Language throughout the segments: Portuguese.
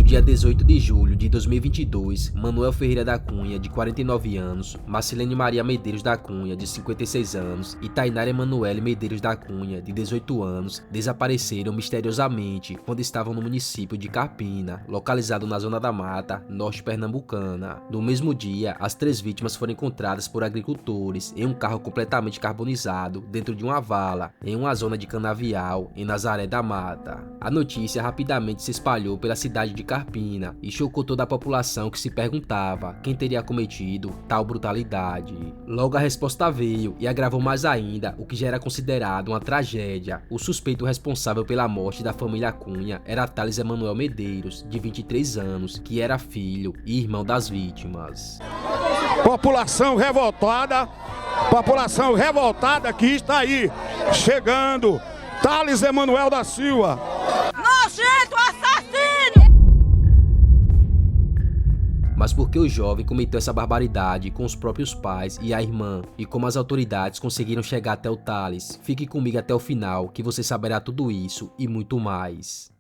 dia 18 de julho de 2022, Manuel Ferreira da Cunha, de 49 anos, Marcilene Maria Medeiros da Cunha, de 56 anos, e Tainara Emanuele Medeiros da Cunha, de 18 anos, desapareceram misteriosamente quando estavam no município de Carpina, localizado na Zona da Mata, norte pernambucana. No mesmo dia, as 3 vítimas foram encontradas por agricultores em um carro completamente carbonizado dentro de uma vala, em uma zona de canavial, em Nazaré da Mata. A notícia rapidamente se espalhou pela cidade de Carpina e chocou toda a população que se perguntava quem teria cometido tal brutalidade. Logo a resposta veio e agravou mais ainda o que já era considerado uma tragédia. O suspeito responsável pela morte da família Cunha era Thales Emanuel Medeiros, de 23 anos, que era filho e irmão das vítimas. População revoltada que está aí, chegando, Thales Emanuel da Silva. Nojento assassino! Mas por que o jovem cometeu essa barbaridade com os próprios pais e a irmã? E como as autoridades conseguiram chegar até o Thales? Fique comigo até o final que você saberá tudo isso e muito mais.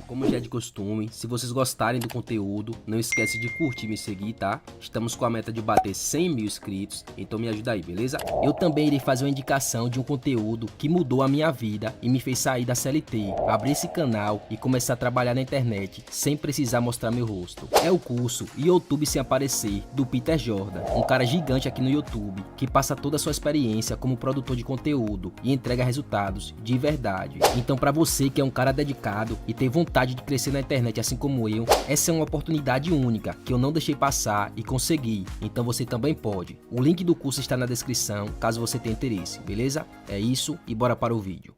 Como já é de costume, se vocês gostarem do conteúdo, não esquece de curtir e me seguir, tá? Estamos com a meta de bater 100 mil inscritos, então me ajuda aí, beleza? Eu também irei fazer uma indicação de um conteúdo que mudou a minha vida e me fez sair da CLT, abrir esse canal e começar a trabalhar na internet sem precisar mostrar meu rosto. É o curso YouTube Sem Aparecer, do Peter Jordan, um cara gigante aqui no YouTube, que passa toda a sua experiência como produtor de conteúdo e entrega resultados de verdade. Então para você que é um cara dedicado e tem vontade de crescer na internet assim como eu, essa é uma oportunidade única que eu não deixei passar e consegui, então você também pode. O link do curso está na descrição, caso você tenha interesse, beleza? É isso e bora para o vídeo.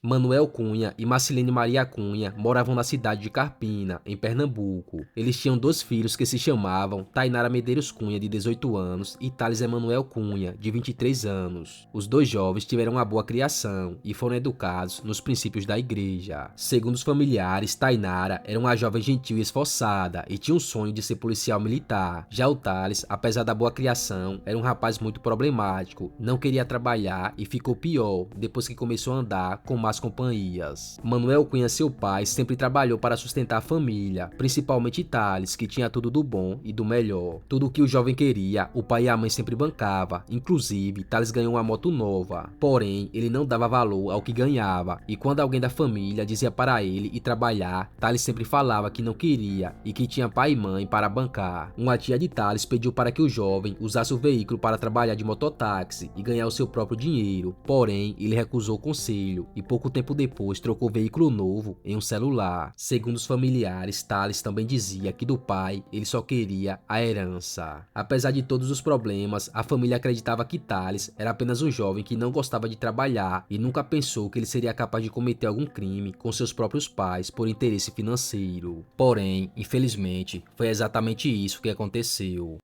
Manuel Cunha e Marcilene Maria Cunha moravam na cidade de Carpina, em Pernambuco. Eles tinham 2 filhos que se chamavam Tainara Medeiros Cunha, de 18 anos, e Thales Emanuel Cunha, de 23 anos. Os 2 jovens tiveram uma boa criação e foram educados nos princípios da igreja. Segundo os familiares, Tainara era uma jovem gentil e esforçada e tinha um sonho de ser policial militar. Já o Thales, apesar da boa criação, era um rapaz muito problemático, não queria trabalhar e ficou pior depois que começou a andar com más companhias. Manuel Cunha, seu pai, sempre trabalhou para sustentar a família, principalmente Thales, que tinha tudo do bom e do melhor. Tudo o que o jovem queria, o pai e a mãe sempre bancava. Inclusive, Thales ganhou uma moto nova. Porém, ele não dava valor ao que ganhava, e quando alguém da família dizia para ele ir trabalhar, Thales sempre falava que não queria e que tinha pai e mãe para bancar. Uma tia de Thales pediu para que o jovem usasse o veículo para trabalhar de mototáxi e ganhar o seu próprio dinheiro. Porém, ele recusou o conselho e pouco tempo depois trocou o veículo novo em um celular. Segundo os familiares, Thales também dizia que do pai ele só queria a herança. Apesar de todos os problemas, a família acreditava que Thales era apenas um jovem que não gostava de trabalhar e nunca pensou que ele seria capaz de cometer algum crime com seus próprios pais por interesse financeiro. Porém, infelizmente, foi exatamente isso que aconteceu.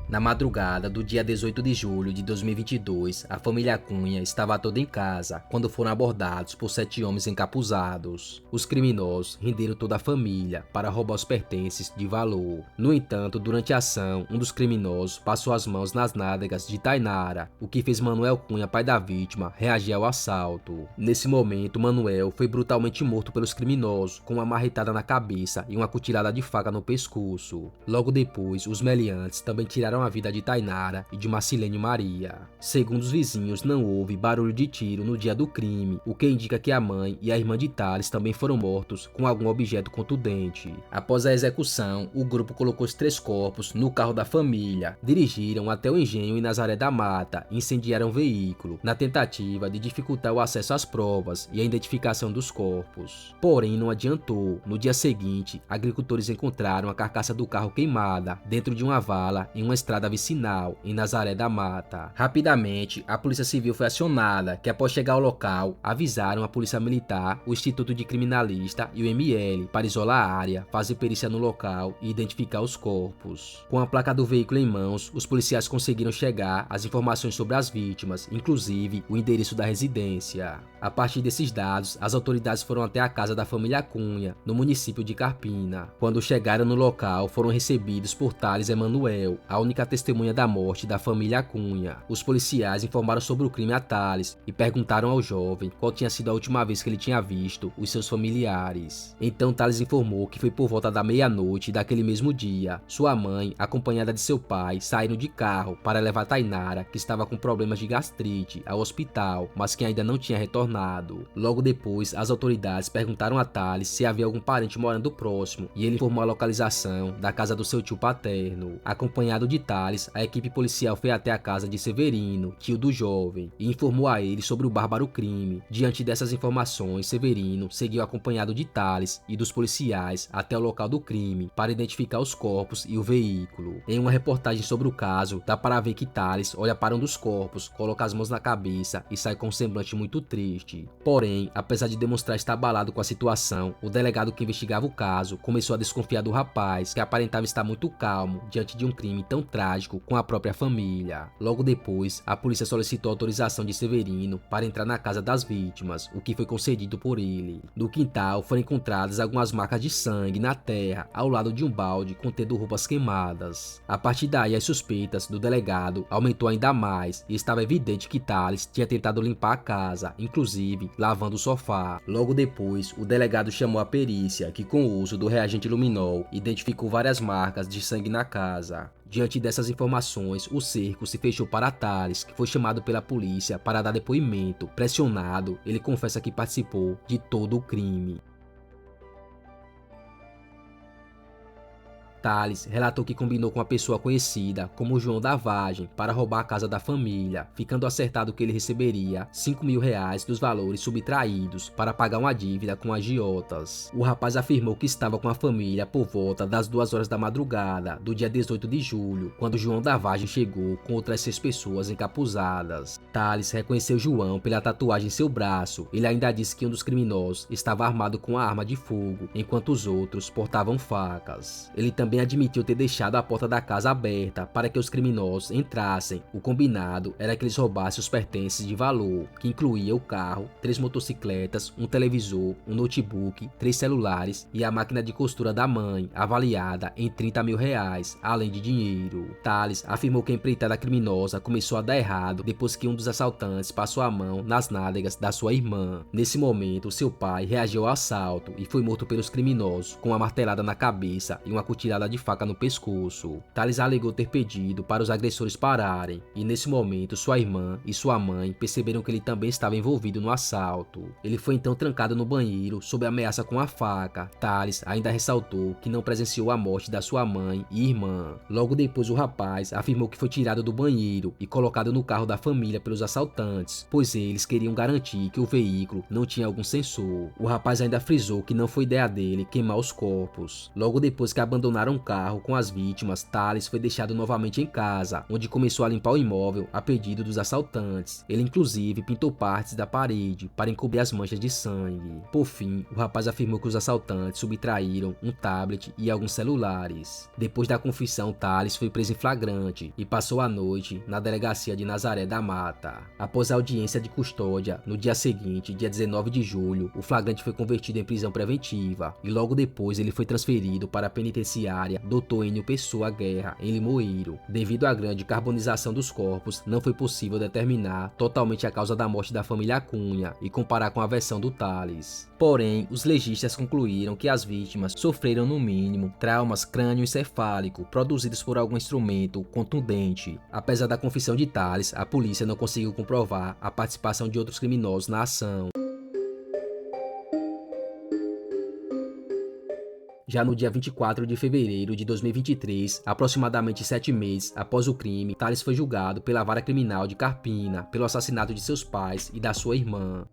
Na madrugada do dia 18 de julho de 2022, a família Cunha estava toda em casa quando foram abordados por 7 homens encapuzados. Os criminosos renderam toda a família para roubar os pertences de valor. No entanto, durante a ação, um dos criminosos passou as mãos nas nádegas de Tainara, o que fez Manuel Cunha, pai da vítima, reagir ao assalto. Nesse momento, Manuel foi brutalmente morto pelos criminosos, com uma marretada na cabeça e uma cutilada de faca no pescoço. Logo depois, os meliantes também tiraram a vida de Tainara e de Marcilene Maria. Segundo os vizinhos, não houve barulho de tiro no dia do crime, o que indica que a mãe e a irmã de Thales também foram mortos com algum objeto contundente. Após a execução, o grupo colocou os 3 corpos no carro da família, dirigiram até o engenho em Nazaré da Mata e incendiaram o veículo, na tentativa de dificultar o acesso às provas e a identificação dos corpos. Porém, não adiantou. No dia seguinte, agricultores encontraram a carcaça do carro queimada dentro de uma vala em uma estrada vicinal, em Nazaré da Mata. Rapidamente, a Polícia Civil foi acionada, que após chegar ao local, avisaram a Polícia Militar, o Instituto de Criminalista e o ML para isolar a área, fazer perícia no local e identificar os corpos. Com a placa do veículo em mãos, os policiais conseguiram chegar às informações sobre as vítimas, inclusive o endereço da residência. A partir desses dados, as autoridades foram até a casa da família Cunha, no município de Carpina. Quando chegaram no local, foram recebidos por Thales Emanuel, a única única testemunha da morte da família Cunha. Os policiais informaram sobre o crime a Thales e perguntaram ao jovem qual tinha sido a última vez que ele tinha visto os seus familiares. Então Thales informou que foi por volta da meia-noite daquele mesmo dia. Sua mãe, acompanhada de seu pai, saíram de carro para levar Tainara, que estava com problemas de gastrite, ao hospital, mas que ainda não tinha retornado. Logo depois, as autoridades perguntaram a Thales se havia algum parente morando próximo e ele informou a localização da casa do seu tio paterno. Acompanhado de Thales, a equipe policial foi até a casa de Severino, tio do jovem, e informou a ele sobre o bárbaro crime. Diante dessas informações, Severino seguiu acompanhado de Thales e dos policiais até o local do crime para identificar os corpos e o veículo. Em uma reportagem sobre o caso, dá para ver que Thales olha para um dos corpos, coloca as mãos na cabeça e sai com um semblante muito triste. Porém, apesar de demonstrar estar abalado com a situação, o delegado que investigava o caso começou a desconfiar do rapaz, que aparentava estar muito calmo diante de um crime tão trágico com a própria família. Logo depois, a polícia solicitou autorização de Severino para entrar na casa das vítimas, o que foi concedido por ele. No quintal foram encontradas algumas marcas de sangue na terra, ao lado de um balde contendo roupas queimadas. A partir daí, as suspeitas do delegado aumentou ainda mais e estava evidente que Thales tinha tentado limpar a casa, inclusive lavando o sofá. Logo depois, o delegado chamou a perícia, que com o uso do reagente luminol identificou várias marcas de sangue na casa. Diante dessas informações, o cerco se fechou para Thales, que foi chamado pela polícia para dar depoimento. Pressionado, ele confessa que participou de todo o crime. Thales relatou que combinou com uma pessoa conhecida como João da Vargem para roubar a casa da família, ficando acertado que ele receberia R$5.000 dos valores subtraídos para pagar uma dívida com agiotas. O rapaz afirmou que estava com a família por volta das 2 horas da madrugada do dia 18 de julho, quando João da Vargem chegou com outras 6 pessoas encapuzadas. Thales reconheceu João pela tatuagem em seu braço. Ele ainda disse que um dos criminosos estava armado com uma arma de fogo, enquanto os outros portavam facas. Ele também admitiu ter deixado a porta da casa aberta para que os criminosos entrassem. O combinado era que eles roubassem os pertences de valor, que incluía o carro, 3 motocicletas, um televisor, um notebook, 3 celulares e a máquina de costura da mãe, avaliada em R$30.000, além de dinheiro. Thales afirmou que a empreitada criminosa começou a dar errado depois que um dos assaltantes passou a mão nas nádegas da sua irmã. Nesse momento, seu pai reagiu ao assalto e foi morto pelos criminosos com uma martelada na cabeça e uma cutilhada de faca no pescoço. Thales alegou ter pedido para os agressores pararem, e nesse momento sua irmã e sua mãe perceberam que ele também estava envolvido no assalto. Ele foi então trancado no banheiro sob ameaça com a faca. Thales ainda ressaltou que não presenciou a morte da sua mãe e irmã. Logo depois, o rapaz afirmou que foi tirado do banheiro e colocado no carro da família pelos assaltantes, pois eles queriam garantir que o veículo não tinha algum sensor. O rapaz ainda frisou que não foi ideia dele queimar os corpos. Logo depois que abandonaram um carro com as vítimas, Thales foi deixado novamente em casa, onde começou a limpar o imóvel a pedido dos assaltantes. Ele inclusive pintou partes da parede para encobrir as manchas de sangue. Por fim, o rapaz afirmou que os assaltantes subtraíram um tablet e alguns celulares. Depois da confissão, Thales foi preso em flagrante e passou a noite na delegacia de Nazaré da Mata. Após a audiência de custódia, no dia seguinte, dia 19 de julho, o flagrante foi convertido em prisão preventiva e logo depois ele foi transferido para a penitenciária Dr. Enio Pessoa Guerra, em Limoeiro. Devido à grande carbonização dos corpos, não foi possível determinar totalmente a causa da morte da família Cunha e comparar com a versão do Thales. Porém, os legistas concluíram que as vítimas sofreram no mínimo traumas crânioencefálico produzidos por algum instrumento contundente. Apesar da confissão de Thales, a polícia não conseguiu comprovar a participação de outros criminosos na ação. Já no dia 24 de fevereiro de 2023, aproximadamente 7 meses após o crime, Thales foi julgado pela Vara Criminal de Carpina pelo assassinato de seus pais e da sua irmã.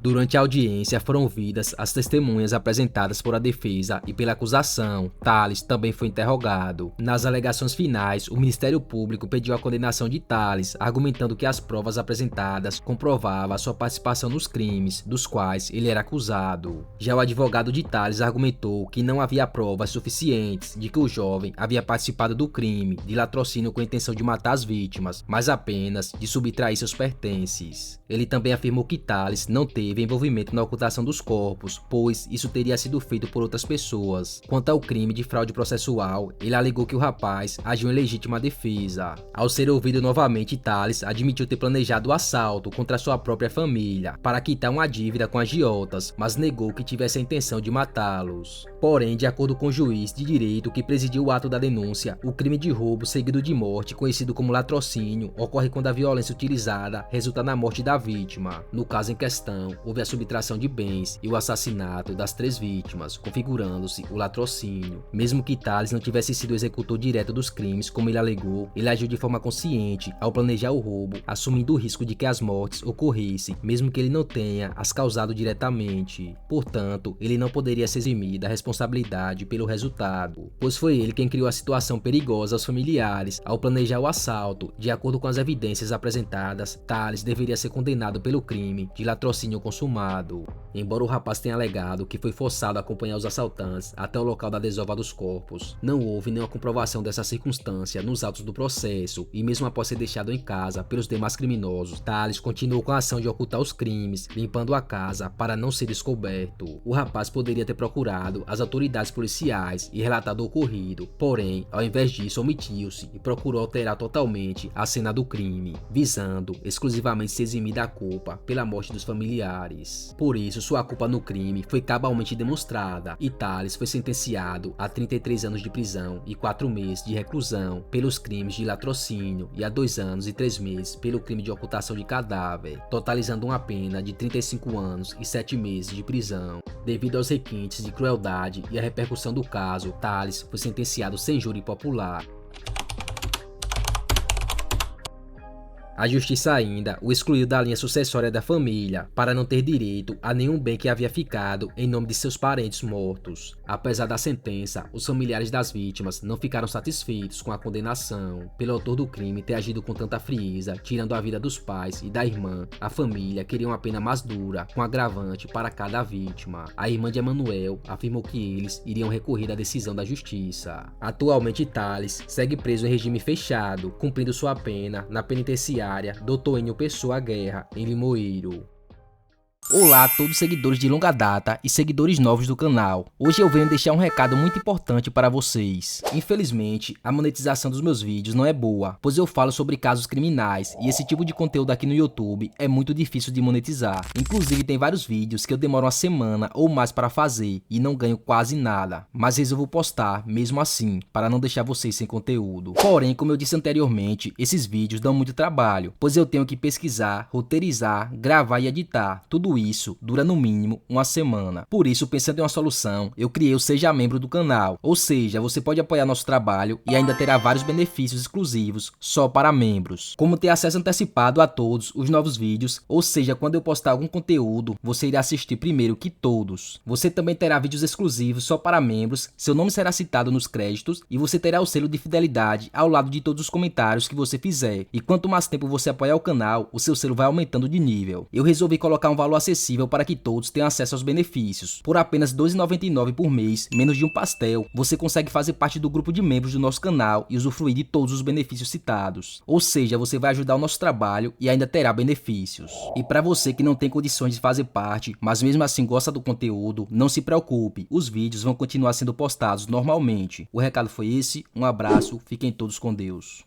Durante a audiência foram ouvidas as testemunhas apresentadas por a defesa e pela acusação. Thales também foi interrogado. Nas alegações finais, o Ministério Público pediu a condenação de Thales, argumentando que as provas apresentadas comprovavam a sua participação nos crimes, dos quais ele era acusado. Já o advogado de Thales argumentou que não havia provas suficientes de que o jovem havia participado do crime de latrocínio com a intenção de matar as vítimas, mas apenas de subtrair seus pertences. Ele também afirmou que Thales não teve teve envolvimento na ocultação dos corpos, pois isso teria sido feito por outras pessoas. Quanto ao crime de fraude processual, ele alegou que o rapaz agiu em legítima defesa. Ao ser ouvido novamente, Thales admitiu ter planejado o assalto contra sua própria família para quitar uma dívida com agiotas, mas negou que tivesse a intenção de matá-los. Porém, de acordo com o juiz de direito que presidiu o ato da denúncia, o crime de roubo seguido de morte, conhecido como latrocínio, ocorre quando a violência utilizada resulta na morte da vítima. No caso em questão, houve a subtração de bens e o assassinato das 3 vítimas, configurando-se o latrocínio. Mesmo que Thales não tivesse sido o executor direto dos crimes, como ele alegou, ele agiu de forma consciente ao planejar o roubo, assumindo o risco de que as mortes ocorressem, mesmo que ele não tenha as causado diretamente. Portanto, ele não poderia se eximir da responsabilidade pelo resultado, pois foi ele quem criou a situação perigosa aos familiares ao planejar o assalto. De acordo com as evidências apresentadas, Thales deveria ser condenado pelo crime de latrocínio consumado. Embora o rapaz tenha alegado que foi forçado a acompanhar os assaltantes até o local da desova dos corpos, não houve nenhuma comprovação dessa circunstância nos autos do processo, e mesmo após ser deixado em casa pelos demais criminosos, Thales continuou com a ação de ocultar os crimes, limpando a casa para não ser descoberto. O rapaz poderia ter procurado as autoridades policiais e relatado o ocorrido, porém, ao invés disso, omitiu-se e procurou alterar totalmente a cena do crime, visando exclusivamente se eximir da culpa pela morte dos familiares. Por isso, sua culpa no crime foi cabalmente demonstrada e Thales foi sentenciado a 33 anos de prisão e 4 meses de reclusão pelos crimes de latrocínio e a 2 anos e 3 meses pelo crime de ocultação de cadáver, totalizando uma pena de 35 anos e 7 meses de prisão. Devido aos requintes de crueldade e a repercussão do caso, Thales foi sentenciado sem júri popular. A justiça ainda o excluiu da linha sucessória da família, para não ter direito a nenhum bem que havia ficado em nome de seus parentes mortos. Apesar da sentença, os familiares das vítimas não ficaram satisfeitos com a condenação. Pelo autor do crime ter agido com tanta frieza, tirando a vida dos pais e da irmã, a família queria uma pena mais dura, com agravante para cada vítima. A irmã de Emanuel afirmou que eles iriam recorrer à decisão da justiça. Atualmente, Thales segue preso em regime fechado, cumprindo sua pena na penitenciária Dr. Enio Pessoa Guerra, em Limoeiro. Olá a todos os seguidores de longa data e seguidores novos do canal. Hoje eu venho deixar um recado muito importante para vocês. Infelizmente, a monetização dos meus vídeos não é boa, pois eu falo sobre casos criminais e esse tipo de conteúdo aqui no YouTube é muito difícil de monetizar. Inclusive tem vários vídeos que eu demoro uma semana ou mais para fazer e não ganho quase nada, mas resolvo postar mesmo assim, para não deixar vocês sem conteúdo. Porém, como eu disse anteriormente, esses vídeos dão muito trabalho, pois eu tenho que pesquisar, roteirizar, gravar e editar. Tudo isso dura no mínimo uma semana. Por isso, pensando em uma solução, eu criei o Seja Membro do canal. Ou seja, você pode apoiar nosso trabalho e ainda terá vários benefícios exclusivos só para membros. Como ter acesso antecipado a todos os novos vídeos, ou seja, quando eu postar algum conteúdo, você irá assistir primeiro que todos. Você também terá vídeos exclusivos só para membros, seu nome será citado nos créditos e você terá o selo de fidelidade ao lado de todos os comentários que você fizer. E quanto mais tempo você apoiar o canal, o seu selo vai aumentando de nível. Eu resolvi colocar um valor acessível para que todos tenham acesso aos benefícios. Por apenas R$ 2,99 por mês, menos de um pastel, você consegue fazer parte do grupo de membros do nosso canal e usufruir de todos os benefícios citados. Ou seja, você vai ajudar o nosso trabalho e ainda terá benefícios. E para você que não tem condições de fazer parte, mas mesmo assim gosta do conteúdo, não se preocupe, os vídeos vão continuar sendo postados normalmente. O recado foi esse, um abraço, fiquem todos com Deus.